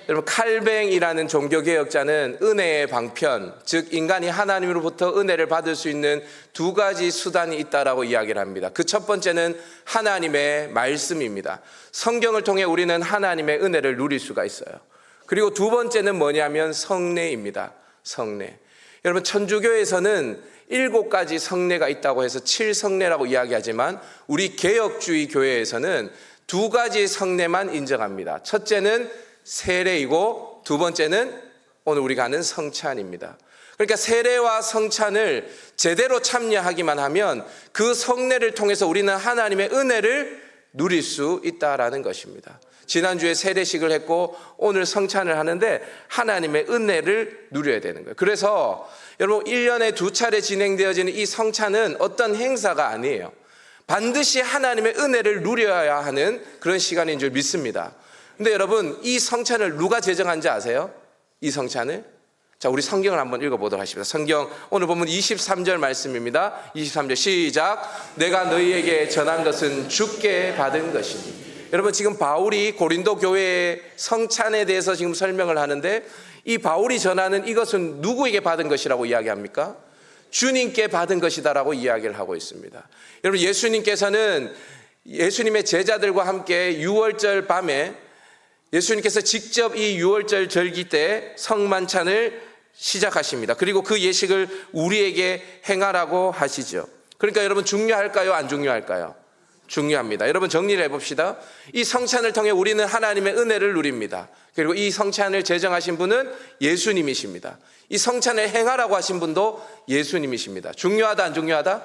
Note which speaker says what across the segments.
Speaker 1: 여러분, 칼뱅이라는 종교개혁자는 은혜의 방편, 즉 인간이 하나님으로부터 은혜를 받을 수 있는 두 가지 수단이 있다라고 이야기를 합니다. 그 첫 번째는 하나님의 말씀입니다. 성경을 통해 우리는 하나님의 은혜를 누릴 수가 있어요. 그리고 두 번째는 뭐냐면 성례입니다. 성례. 여러분, 천주교에서는 7가지 성례가 있다고 해서 7성례라고 이야기하지만 우리 개혁주의 교회에서는 2가지 성례만 인정합니다. 첫째는 세례이고 두 번째는 오늘 우리가 하는 성찬입니다. 그러니까 세례와 성찬을 제대로 참여하기만 하면 그 성례를 통해서 우리는 하나님의 은혜를 누릴 수 있다라는 것입니다. 지난주에 세례식을 했고 오늘 성찬을 하는데 하나님의 은혜를 누려야 되는 거예요. 그래서 여러분, 1년에 2차례 진행되어지는 이 성찬은 어떤 행사가 아니에요. 반드시 하나님의 은혜를 누려야 하는 그런 시간인 줄 믿습니다. 근데 여러분, 이 성찬을 누가 제정한지 아세요? 이 성찬을? 자, 우리 성경을 한번 읽어보도록 하십니다. 성경 오늘 보면 23절 말씀입니다. 23절 시작. 내가 너희에게 전한 것은 주께 받은 것이니. 여러분, 지금 바울이 고린도 교회의 성찬에 대해서 지금 설명을 하는데 이 바울이 전하는 이것은 누구에게 받은 것이라고 이야기합니까? 주님께 받은 것이다라고 이야기를 하고 있습니다. 여러분, 예수님께서는 예수님의 제자들과 함께 유월절 밤에 예수님께서 직접 이 유월절 절기 때 성만찬을 시작하십니다. 그리고 그 예식을 우리에게 행하라고 하시죠. 그러니까 여러분, 중요할까요? 안 중요할까요? 중요합니다. 여러분, 정리를 해봅시다. 이 성찬을 통해 우리는 하나님의 은혜를 누립니다. 그리고 이 성찬을 제정하신 분은 예수님이십니다. 이 성찬을 행하라고 하신 분도 예수님이십니다. 중요하다, 안 중요하다?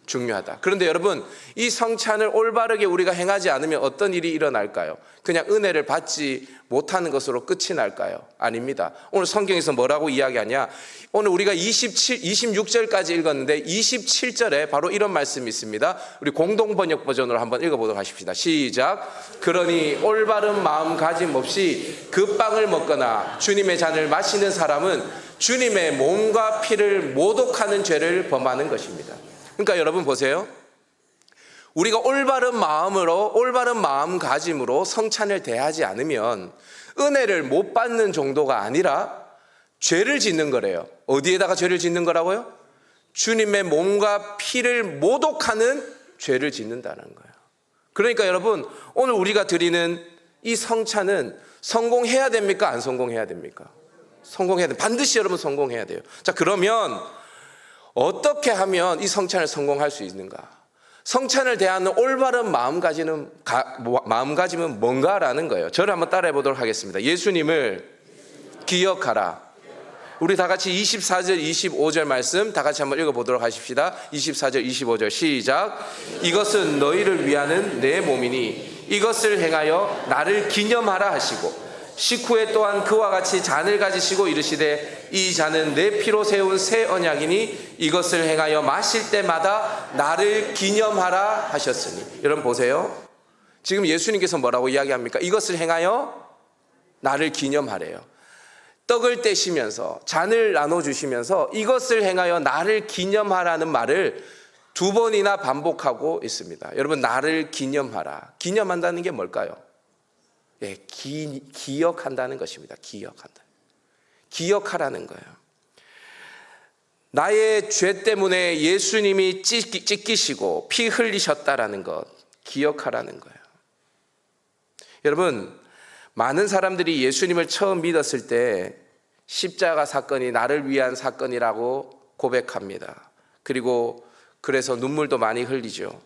Speaker 1: 중요하다. 그런데 여러분, 이 성찬을 올바르게 우리가 행하지 않으면 어떤 일이 일어날까요? 그냥 은혜를 받지 못하는 것으로 끝이 날까요? 아닙니다. 오늘 성경에서 뭐라고 이야기하냐? 오늘 우리가 26절까지 읽었는데 27절에 바로 이런 말씀이 있습니다. 우리 공동번역 버전으로 한번 읽어보도록 하십시다. 시작. 그러니 올바른 마음가짐 없이 그 빵을 먹거나 주님의 잔을 마시는 사람은 주님의 몸과 피를 모독하는 죄를 범하는 것입니다. 그러니까 여러분 보세요. 우리가 올바른 마음으로, 올바른 마음가짐으로 성찬을 대하지 않으면 은혜를 못 받는 정도가 아니라 죄를 짓는 거래요. 어디에다가 죄를 짓는 거라고요? 주님의 몸과 피를 모독하는 죄를 짓는다는 거예요. 그러니까 여러분, 오늘 우리가 드리는 이 성찬은 성공해야 됩니까? 안 성공해야 됩니까? 성공해야 돼요. 반드시 여러분 성공해야 돼요. 자, 그러면 어떻게 하면 이 성찬을 성공할 수 있는가? 성찬을 대하는 올바른 마음가짐은 뭔가라는 거예요. 저를 한번 따라해 보도록 하겠습니다. 예수님을 기억하라. 우리 다 같이 24절 25절 말씀 다 같이 한번 읽어보도록 하십시다. 24절 25절 시작. 이것은 너희를 위하는 내 몸이니 이것을 행하여 나를 기념하라 하시고 식후에 또한 그와 같이 잔을 가지시고 이르시되 이 잔은 내 피로 세운 새 언약이니 이것을 행하여 마실 때마다 나를 기념하라 하셨으니. 여러분 보세요. 지금 예수님께서 뭐라고 이야기합니까? 이것을 행하여 나를 기념하래요. 떡을 떼시면서 잔을 나눠주시면서 이것을 행하여 나를 기념하라는 말을 2번이나 반복하고 있습니다. 여러분, 나를 기념하라. 기념한다는 게 뭘까요? 예, 기억한다는 것입니다. 기억한다. 기억하라는 거예요. 나의 죄 때문에 예수님이 찢기시고 피 흘리셨다라는 것, 기억하라는 거예요. 여러분, 많은 사람들이 예수님을 처음 믿었을 때 십자가 사건이 나를 위한 사건이라고 고백합니다. 그리고 그래서 눈물도 많이 흘리죠.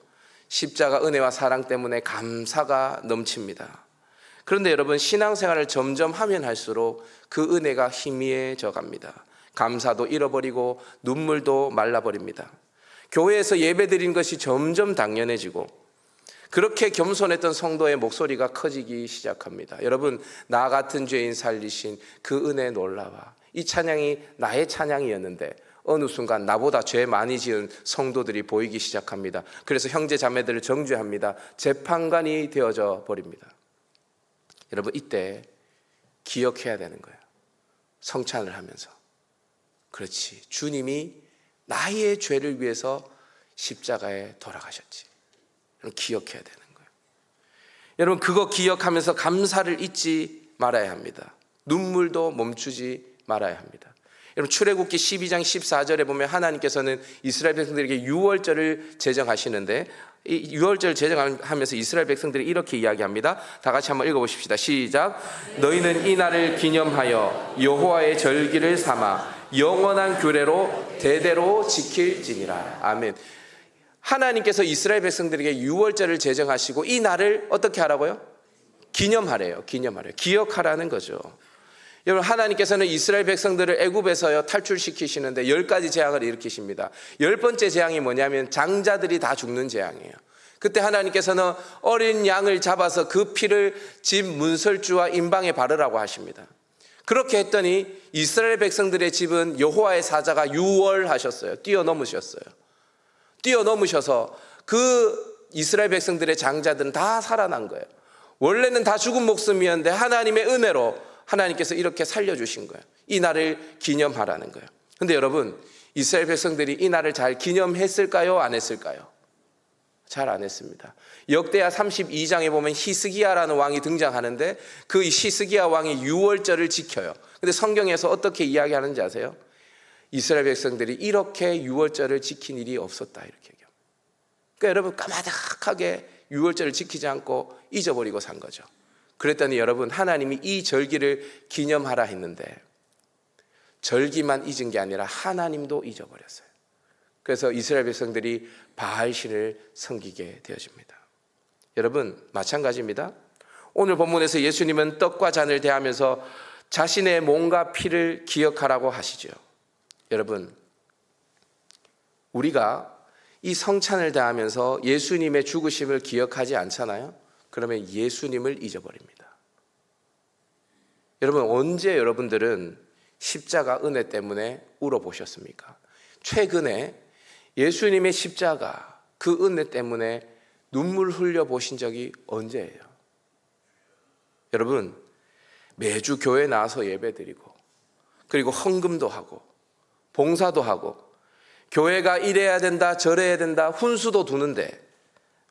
Speaker 1: 십자가 은혜와 사랑 때문에 감사가 넘칩니다. 그런데 여러분, 신앙생활을 점점 하면 할수록 그 은혜가 희미해져 갑니다. 감사도 잃어버리고 눈물도 말라버립니다. 교회에서 예배드린 것이 점점 당연해지고 그렇게 겸손했던 성도의 목소리가 커지기 시작합니다. 여러분, 나 같은 죄인 살리신 그 은혜 놀라워. 이 찬양이 나의 찬양이었는데 어느 순간 나보다 죄 많이 지은 성도들이 보이기 시작합니다. 그래서 형제 자매들을 정죄합니다. 재판관이 되어져 버립니다. 여러분, 이때 기억해야 되는 거예요. 성찬을 하면서. 그렇지, 주님이 나의 죄를 위해서 십자가에 돌아가셨지. 기억해야 되는 거예요. 여러분, 그거 기억하면서 감사를 잊지 말아야 합니다. 눈물도 멈추지 말아야 합니다. 여러분 출애굽기 12장 14절에 보면 하나님께서는 이스라엘 백성들에게 유월절을 제정하시는데 이 유월절을 제정하면서 이스라엘 백성들이 이렇게 이야기합니다. 다 같이 한번 읽어보십시다. 시작. 너희는 이 날을 기념하여 여호와의 절기를 삼아 영원한 규례로 대대로 지킬지니라. 아멘. 하나님께서 이스라엘 백성들에게 유월절을 제정하시고 이 날을 어떻게 하라고요? 기념하래요. 기억하라는 거죠. 여러분 하나님께서는 이스라엘 백성들을 애굽에서요 탈출시키시는데 10가지 재앙을 일으키십니다. 10번째 재앙이 뭐냐면 장자들이 다 죽는 재앙이에요. 그때 하나님께서는 어린 양을 잡아서 그 피를 집 문설주와 임방에 바르라고 하십니다. 그렇게 했더니 이스라엘 백성들의 집은 여호와의 사자가 유월하셨어요. 뛰어넘으셔서 그 이스라엘 백성들의 장자들은 다 살아난 거예요. 원래는 다 죽은 목숨이었는데 하나님의 은혜로 하나님께서 이렇게 살려주신 거예요. 이 날을 기념하라는 거예요. 근데 여러분 이스라엘 백성들이 이 날을 잘 기념했을까요? 안 했을까요? 잘 안 했습니다. 역대하 32장에 보면 히스기야라는 왕이 등장하는데 그 히스기야 왕이 유월절을 지켜요. 근데 성경에서 어떻게 이야기하는지 아세요? 이스라엘 백성들이 이렇게 유월절을 지킨 일이 없었다 이렇게 얘기해요. 그러니까 여러분 까마득하게 유월절을 지키지 않고 잊어버리고 산 거죠. 그랬더니 여러분 하나님이 이 절기를 기념하라 했는데 절기만 잊은 게 아니라 하나님도 잊어버렸어요. 그래서 이스라엘 백성들이 바알신을 섬기게 되어집니다. 여러분 마찬가지입니다. 오늘 본문에서 예수님은 떡과 잔을 대하면서 자신의 몸과 피를 기억하라고 하시죠. 여러분 우리가 이 성찬을 대하면서 예수님의 죽으심을 기억하지 않잖아요. 그러면 예수님을 잊어버립니다. 여러분 언제 여러분들은 십자가 은혜 때문에 울어보셨습니까? 최근에 예수님의 십자가 그 은혜 때문에 눈물 흘려보신 적이 언제예요? 여러분 매주 교회 나와서 예배드리고 그리고 헌금도 하고 봉사도 하고 교회가 이래야 된다 저래야 된다 훈수도 두는데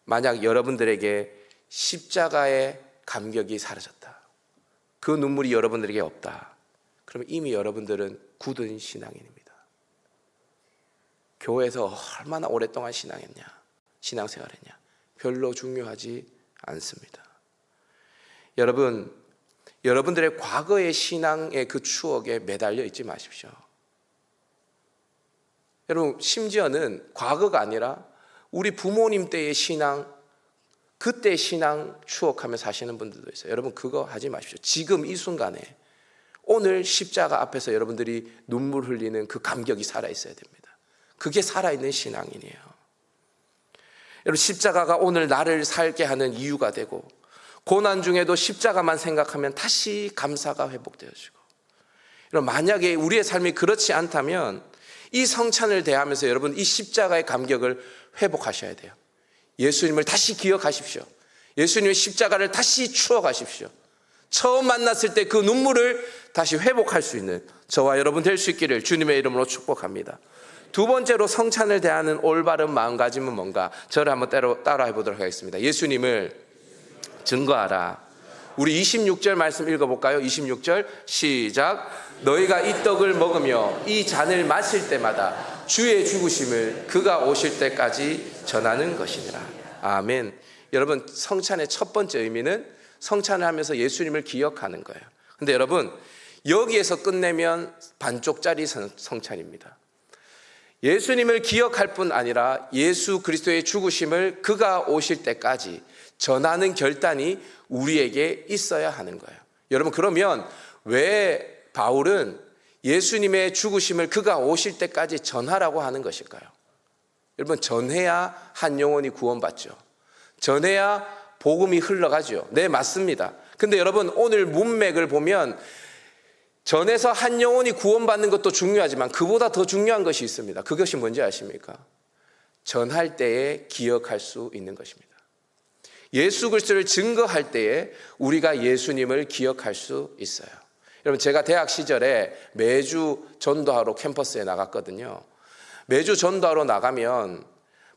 Speaker 1: 만약 여러분들에게 십자가의 감격이 사라졌다, 그 눈물이 여러분들에게 없다, 그러면 이미 여러분들은 굳은 신앙인입니다. 교회에서 얼마나 오랫동안 신앙생활했냐 별로 중요하지 않습니다. 여러분들의 과거의 신앙의 그 추억에 매달려 있지 마십시오. 여러분 심지어는 과거가 아니라 우리 부모님 때의 신앙, 그때 신앙 추억하며 사시는 분들도 있어요. 여러분 그거 하지 마십시오. 지금 이 순간에 오늘 십자가 앞에서 여러분들이 눈물 흘리는 그 감격이 살아있어야 됩니다. 그게 살아있는 신앙인이에요. 여러분 십자가가 오늘 나를 살게 하는 이유가 되고 고난 중에도 십자가만 생각하면 다시 감사가 회복되어지고, 여러분 만약에 우리의 삶이 그렇지 않다면 이 성찬을 대하면서 여러분 이 십자가의 감격을 회복하셔야 돼요. 예수님을 다시 기억하십시오. 예수님의 십자가를 다시 추억하십시오. 처음 만났을 때 그 눈물을 다시 회복할 수 있는 저와 여러분 될 수 있기를 주님의 이름으로 축복합니다. 두 번째로 성찬을 대하는 올바른 마음가짐은 뭔가? 저를 한번 따라해 보도록 하겠습니다. 예수님을 증거하라. 우리 26절 말씀 읽어볼까요? 26절 시작. 너희가 이 떡을 먹으며 이 잔을 마실 때마다 주의 죽으심을 그가 오실 때까지 전하는 것이니라. 아멘. 여러분 성찬의 첫 번째 의미는 성찬을 하면서 예수님을 기억하는 거예요. 근데 여러분 여기에서 끝내면 반쪽짜리 성찬입니다. 예수님을 기억할 뿐 아니라 예수 그리스도의 죽으심을 그가 오실 때까지 전하는 결단이 우리에게 있어야 하는 거예요. 여러분 그러면 왜 바울은 예수님의 죽으심을 그가 오실 때까지 전하라고 하는 것일까요? 여러분 전해야 한 영혼이 구원받죠. 전해야 복음이 흘러가죠. 네 맞습니다. 근데 여러분 오늘 문맥을 보면 전해서 한 영혼이 구원받는 것도 중요하지만 그보다 더 중요한 것이 있습니다. 그것이 뭔지 아십니까? 전할 때에 기억할 수 있는 것입니다. 예수 그리스도를 증거할 때에 우리가 예수님을 기억할 수 있어요. 여러분 제가 대학 시절에 매주 전도하러 캠퍼스에 나갔거든요. 매주 전도하러 나가면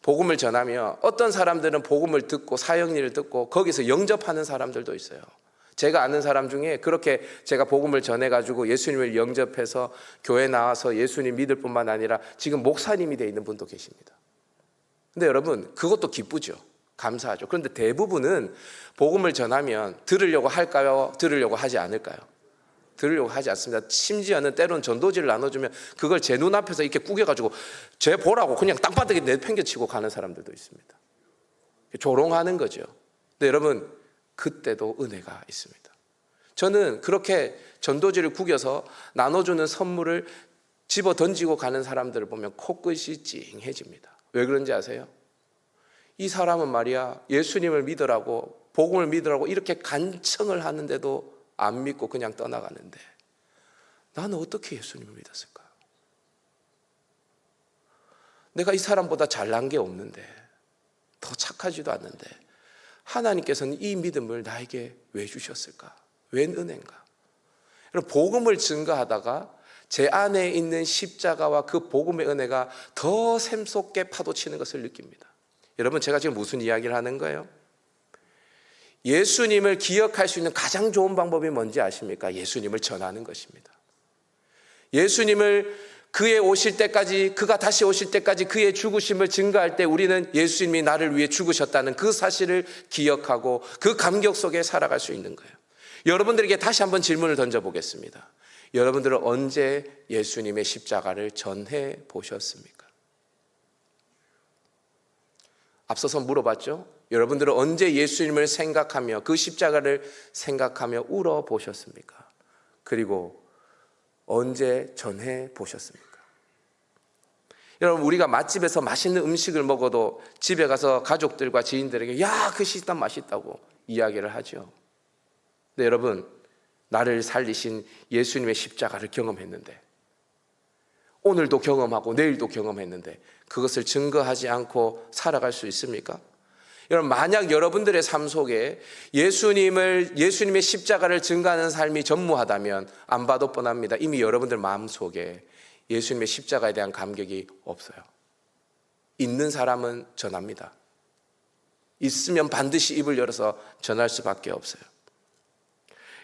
Speaker 1: 복음을 전하며 어떤 사람들은 복음을 듣고 사역일을 듣고 거기서 영접하는 사람들도 있어요. 제가 아는 사람 중에 그렇게 제가 복음을 전해가지고 예수님을 영접해서 교회 나와서 예수님 믿을 뿐만 아니라 지금 목사님이 되어 있는 분도 계십니다. 근데 여러분, 그것도 기쁘죠. 감사하죠. 그런데 대부분은 복음을 전하면 들으려고 할까요? 들으려고 하지 않을까요? 들으려고 하지 않습니다. 심지어는 때로는 전도지를 나눠주면 그걸 제 눈앞에서 이렇게 구겨가지고 제 보라고 그냥 땅바닥에 내팽개치고 가는 사람들도 있습니다. 조롱하는 거죠. 근데 여러분, 그때도 은혜가 있습니다. 저는 그렇게 전도지를 구겨서 나눠주는 선물을 집어 던지고 가는 사람들을 보면 코끝이 찡해집니다. 왜 그런지 아세요? 이 사람은 말이야, 예수님을 믿으라고, 복음을 믿으라고 이렇게 간청을 하는데도 안 믿고 그냥 떠나가는데 나는 어떻게 예수님을 믿었을까? 내가 이 사람보다 잘난 게 없는데, 더 착하지도 않는데 하나님께서는 이 믿음을 나에게 왜 주셨을까? 웬 은혜인가? 여러분, 복음을 증거하다가 제 안에 있는 십자가와 그 복음의 은혜가 더 샘솟게 파도치는 것을 느낍니다. 여러분, 제가 지금 무슨 이야기를 하는 거예요? 예수님을 기억할 수 있는 가장 좋은 방법이 뭔지 아십니까? 예수님을 전하는 것입니다. 예수님을 그의 오실 때까지, 그가 다시 오실 때까지 그의 죽으심을 증거할 때 우리는 예수님이 나를 위해 죽으셨다는 그 사실을 기억하고 그 감격 속에 살아갈 수 있는 거예요. 여러분들에게 다시 한번 질문을 던져보겠습니다. 여러분들은 언제 예수님의 십자가를 전해 보셨습니까? 앞서서 물어봤죠? 여러분들은 언제 예수님을 생각하며 그 십자가를 생각하며 울어 보셨습니까? 그리고 언제 전해 보셨습니까? 여러분, 우리가 맛집에서 맛있는 음식을 먹어도 집에 가서 가족들과 지인들에게 야, 그 식단 맛있다고 이야기를 하죠. 근데 여러분, 나를 살리신 예수님의 십자가를 경험했는데, 오늘도 경험하고 내일도 경험했는데 그것을 증거하지 않고 살아갈 수 있습니까? 여러분, 만약 여러분들의 삶 속에 예수님의 십자가를 증거하는 삶이 전무하다면 안 봐도 뻔합니다. 이미 여러분들 마음 속에 예수님의 십자가에 대한 감격이 없어요. 있는 사람은 전합니다. 있으면 반드시 입을 열어서 전할 수밖에 없어요.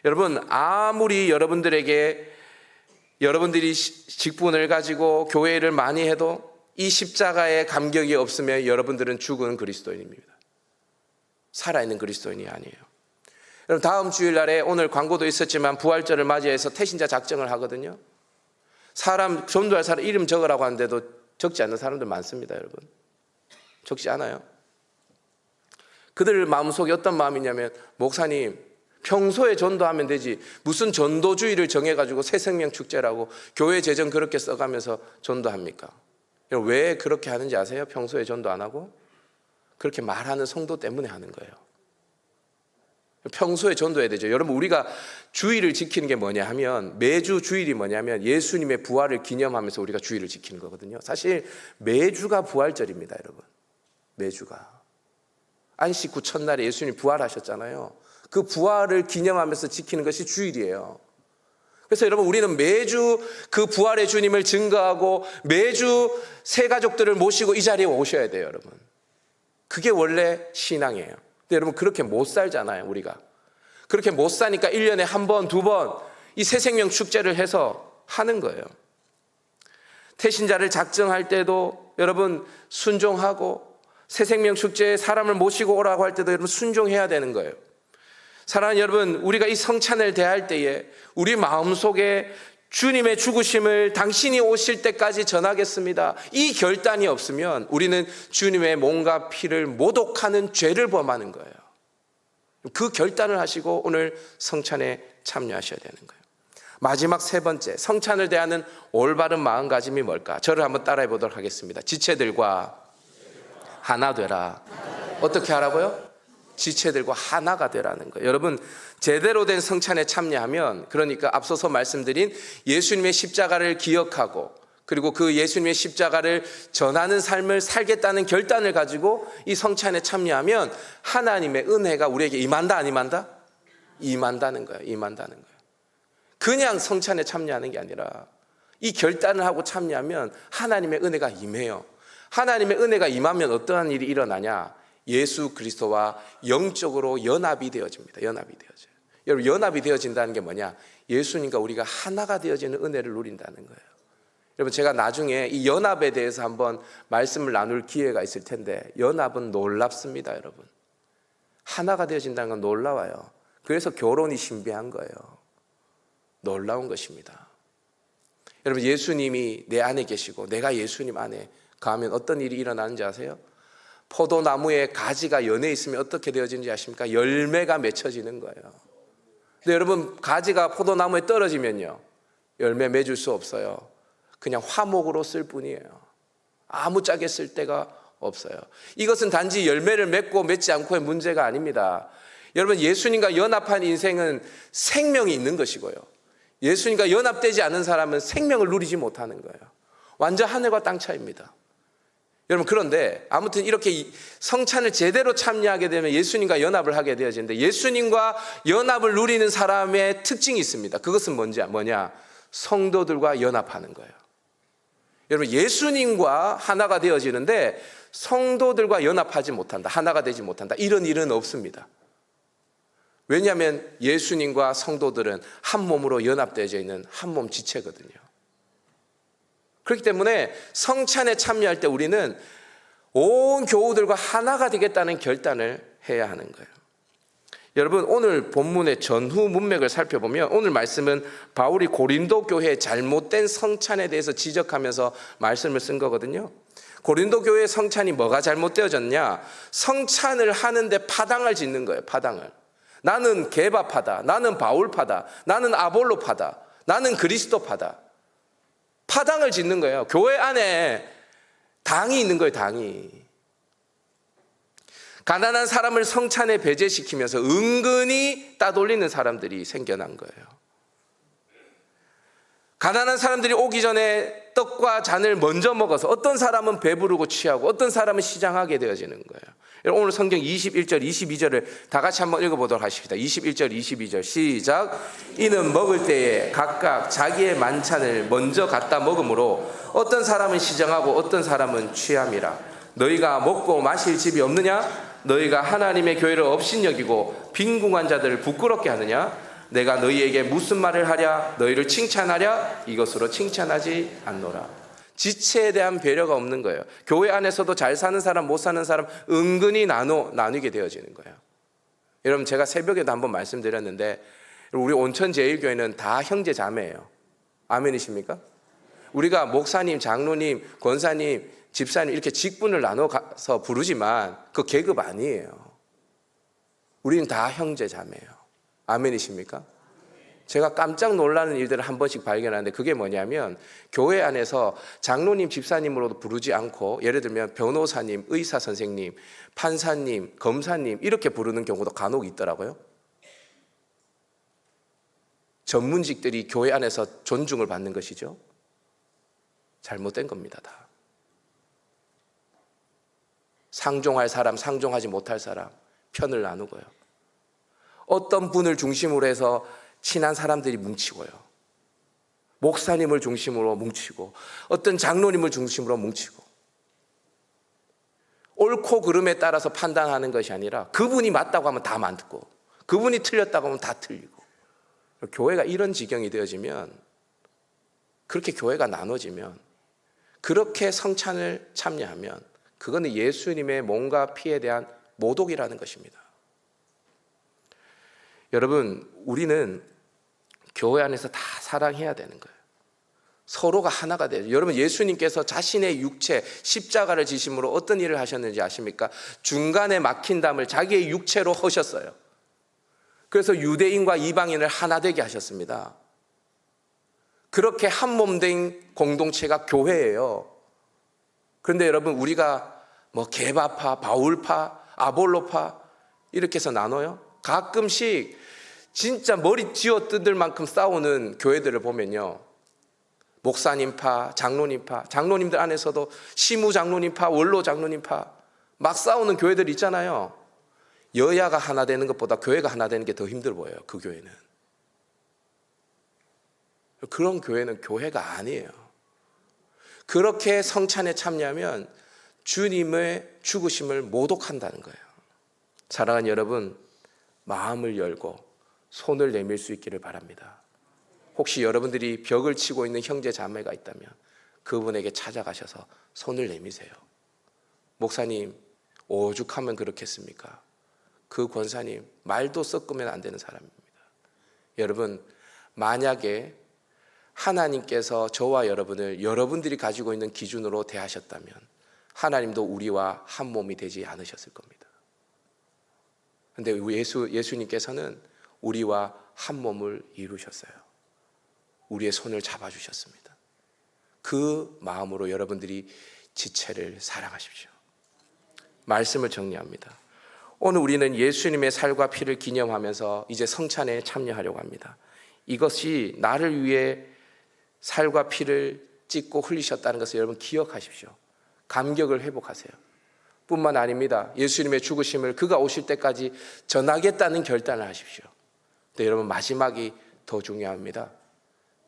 Speaker 1: 여러분, 아무리 여러분들이 직분을 가지고 교회를 많이 해도 이 십자가의 감격이 없으면 여러분들은 죽은 그리스도인입니다. 살아있는 그리스도인이 아니에요. 여러분, 다음 주일날에 오늘 광고도 있었지만 부활절을 맞이해서 태신자 작정을 하거든요. 사람, 전도할 사람 이름 적으라고 하는데도 적지 않는 사람들 많습니다. 여러분, 적지 않아요. 그들 마음속에 어떤 마음이냐면, 목사님, 평소에 전도하면 되지 무슨 전도주의를 정해가지고 새생명 축제라고 교회 재정 그렇게 써가면서 전도합니까? 왜 그렇게 하는지 아세요? 평소에 전도 안 하고? 그렇게 말하는 성도 때문에 하는 거예요. 평소에 전도해야 되죠. 여러분, 우리가 주일을 지키는 게 뭐냐 하면, 매주 주일이 뭐냐면 예수님의 부활을 기념하면서 우리가 주일을 지키는 거거든요. 사실 매주가 부활절입니다. 여러분, 매주가 안식 후 첫날에 예수님이 부활하셨잖아요. 그 부활을 기념하면서 지키는 것이 주일이에요. 그래서 여러분, 우리는 매주 그 부활의 주님을 증거하고 매주 새 가족들을 모시고 이 자리에 오셔야 돼요. 여러분, 그게 원래 신앙이에요. 근데 여러분, 그렇게 못 살잖아요. 우리가 그렇게 못 사니까 1년에 한 번, 두 번 이 새생명 축제를 해서 하는 거예요. 태신자를 작정할 때도 여러분 순종하고, 새생명 축제에 사람을 모시고 오라고 할 때도 여러분 순종해야 되는 거예요. 사랑하는 여러분, 우리가 이 성찬을 대할 때에 우리 마음속에 주님의 죽으심을 당신이 오실 때까지 전하겠습니다, 이 결단이 없으면 우리는 주님의 몸과 피를 모독하는 죄를 범하는 거예요. 그 결단을 하시고 오늘 성찬에 참여하셔야 되는 거예요. 마지막 세 번째, 성찬을 대하는 올바른 마음가짐이 뭘까? 저를 한번 따라해 보도록 하겠습니다. 지체들과 하나 되라. 어떻게 하라고요? 지체들과 하나가 되라는 거예요. 여러분, 제대로 된 성찬에 참여하면, 그러니까 앞서서 말씀드린 예수님의 십자가를 기억하고, 그리고 그 예수님의 십자가를 전하는 삶을 살겠다는 결단을 가지고 이 성찬에 참여하면 하나님의 은혜가 우리에게 임한다, 안 임한다? 임한다는 거예요. 임한다는 거예요. 그냥 성찬에 참여하는 게 아니라 이 결단을 하고 참여하면 하나님의 은혜가 임해요. 하나님의 은혜가 임하면 어떠한 일이 일어나냐? 예수 그리스도와 영적으로 연합이 되어집니다. 연합이 되어져요. 여러분, 연합이 되어진다는 게 뭐냐? 예수님과 우리가 하나가 되어지는 은혜를 누린다는 거예요. 여러분, 제가 나중에 이 연합에 대해서 한번 말씀을 나눌 기회가 있을 텐데, 연합은 놀랍습니다, 여러분. 하나가 되어진다는 건 놀라워요. 그래서 결혼이 신비한 거예요. 놀라운 것입니다. 여러분, 예수님이 내 안에 계시고 내가 예수님 안에 가면 어떤 일이 일어나는지 아세요? 포도나무에 가지가 연해 있으면 어떻게 되어지는지 아십니까? 열매가 맺혀지는 거예요. 근데 여러분, 가지가 포도나무에 떨어지면요, 열매 맺을 수 없어요. 그냥 화목으로 쓸 뿐이에요. 아무짝에 쓸 데가 없어요. 이것은 단지 열매를 맺고 맺지 않고의 문제가 아닙니다. 여러분, 예수님과 연합한 인생은 생명이 있는 것이고요, 예수님과 연합되지 않은 사람은 생명을 누리지 못하는 거예요. 완전 하늘과 땅 차이입니다. 여러분, 그런데 아무튼 이렇게 성찬을 제대로 참여하게 되면 예수님과 연합을 하게 되어지는데, 예수님과 연합을 누리는 사람의 특징이 있습니다. 그것은 뭐냐? 성도들과 연합하는 거예요. 여러분, 예수님과 하나가 되어지는데 성도들과 연합하지 못한다, 하나가 되지 못한다, 이런 일은 없습니다. 왜냐하면 예수님과 성도들은 한 몸으로 연합되어져 있는 한 몸 지체거든요. 그렇기 때문에 성찬에 참여할 때 우리는 온 교우들과 하나가 되겠다는 결단을 해야 하는 거예요. 여러분, 오늘 본문의 전후 문맥을 살펴보면 오늘 말씀은 바울이 고린도 교회의 잘못된 성찬에 대해서 지적하면서 말씀을 쓴 거거든요. 고린도 교회의 성찬이 뭐가 잘못되어졌냐? 성찬을 하는데 파당을 짓는 거예요. 파당을. 나는 게바파다, 나는 바울파다, 나는 아볼로파다, 나는 그리스도파다. 파당을 짓는 거예요. 교회 안에 당이 있는 거예요. 당이. 가난한 사람을 성찬에 배제시키면서 은근히 따돌리는 사람들이 생겨난 거예요. 가난한 사람들이 오기 전에 떡과 잔을 먼저 먹어서 어떤 사람은 배부르고 취하고 어떤 사람은 시장하게 되어지는 거예요. 오늘 성경 21절 22절을 다 같이 한번 읽어보도록 하십시다. 21절 22절 시작. 이는 먹을 때에 각각 자기의 만찬을 먼저 갖다 먹으므로 어떤 사람은 시장하고 어떤 사람은 취함이라. 너희가 먹고 마실 집이 없느냐? 너희가 하나님의 교회를 업신여기고 빈궁한 자들을 부끄럽게 하느냐? 내가 너희에게 무슨 말을 하랴? 너희를 칭찬하랴? 이것으로 칭찬하지 않노라. 지체에 대한 배려가 없는 거예요. 교회 안에서도 잘 사는 사람, 못 사는 사람 은근히 나누게 되어지는 거예요. 여러분, 제가 새벽에도 한번 말씀드렸는데 우리 온천제일교회는 다 형제 자매예요. 아멘이십니까? 우리가 목사님, 장로님, 권사님, 집사님 이렇게 직분을 나눠서 부르지만 그 계급 아니에요. 우리는 다 형제 자매예요. 아멘이십니까? 제가 깜짝 놀라는 일들을 한 번씩 발견하는데 그게 뭐냐면 교회 안에서 장로님, 집사님으로도 부르지 않고 예를 들면 변호사님, 의사 선생님, 판사님, 검사님 이렇게 부르는 경우도 간혹 있더라고요. 전문직들이 교회 안에서 존중을 받는 것이죠. 잘못된 겁니다, 다. 상종할 사람, 상종하지 못할 사람 편을 나누고요. 어떤 분을 중심으로 해서 친한 사람들이 뭉치고요. 목사님을 중심으로 뭉치고 어떤 장로님을 중심으로 뭉치고 옳고 그름에 따라서 판단하는 것이 아니라 그분이 맞다고 하면 다 맞고 그분이 틀렸다고 하면 다 틀리고. 교회가 이런 지경이 되어지면, 그렇게 교회가 나눠지면, 그렇게 성찬을 참여하면 그거는 예수님의 몸과 피에 대한 모독이라는 것입니다. 여러분, 우리는 교회 안에서 다 사랑해야 되는 거예요. 서로가 하나가 돼요. 여러분, 예수님께서 자신의 육체 십자가를 지심으로 어떤 일을 하셨는지 아십니까? 중간에 막힌 담을 자기의 육체로 허셨어요. 그래서 유대인과 이방인을 하나 되게 하셨습니다. 그렇게 한 몸 된 공동체가 교회예요. 그런데 여러분, 우리가 뭐 게바파, 바울파, 아볼로파 이렇게 해서 나눠요. 가끔씩 진짜 머리 쥐어 뜯을 만큼 싸우는 교회들을 보면요, 목사님파, 장로님파, 장로님들 안에서도 시무장로님파, 원로장로님파 막 싸우는 교회들 있잖아요. 여야가 하나 되는 것보다 교회가 하나 되는 게 더 힘들어 보여요. 그 교회는. 그런 교회는 교회가 아니에요. 그렇게 성찬에 참여하면 주님의 죽으심을 모독한다는 거예요. 사랑하는 여러분, 마음을 열고 손을 내밀 수 있기를 바랍니다. 혹시 여러분들이 벽을 치고 있는 형제 자매가 있다면 그분에게 찾아가셔서 손을 내미세요. 목사님, 오죽하면 그렇겠습니까? 그 권사님, 말도 섞으면 안 되는 사람입니다. 여러분, 만약에 하나님께서 저와 여러분을 여러분들이 가지고 있는 기준으로 대하셨다면 하나님도 우리와 한 몸이 되지 않으셨을 겁니다. 그런데 예수님께서는 우리와 한 몸을 이루셨어요. 우리의 손을 잡아주셨습니다. 그 마음으로 여러분들이 지체를 사랑하십시오. 말씀을 정리합니다. 오늘 우리는 예수님의 살과 피를 기념하면서 이제 성찬에 참여하려고 합니다. 이것이 나를 위해 살과 피를 찢고 흘리셨다는 것을 여러분 기억하십시오. 감격을 회복하세요. 뿐만 아닙니다. 예수님의 죽으심을 그가 오실 때까지 전하겠다는 결단을 하십시오. 근데 여러분, 마지막이 더 중요합니다.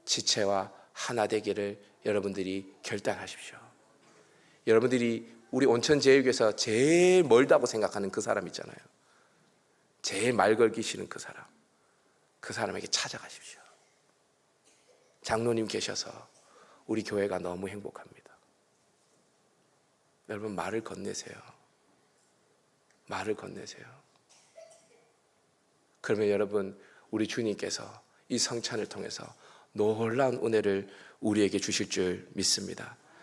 Speaker 1: 지체와 하나 되기를 여러분들이 결단하십시오. 여러분들이 우리 온천제일교회에서 제일 멀다고 생각하는 그 사람 있잖아요. 제일 말 걸기 싫은 그 사람. 그 사람에게 찾아가십시오. 장로님 계셔서 우리 교회가 너무 행복합니다. 여러분, 말을 건네세요. 말을 건네세요. 그러면 여러분, 우리 주님께서 이 성찬을 통해서 놀라운 은혜를 우리에게 주실 줄 믿습니다.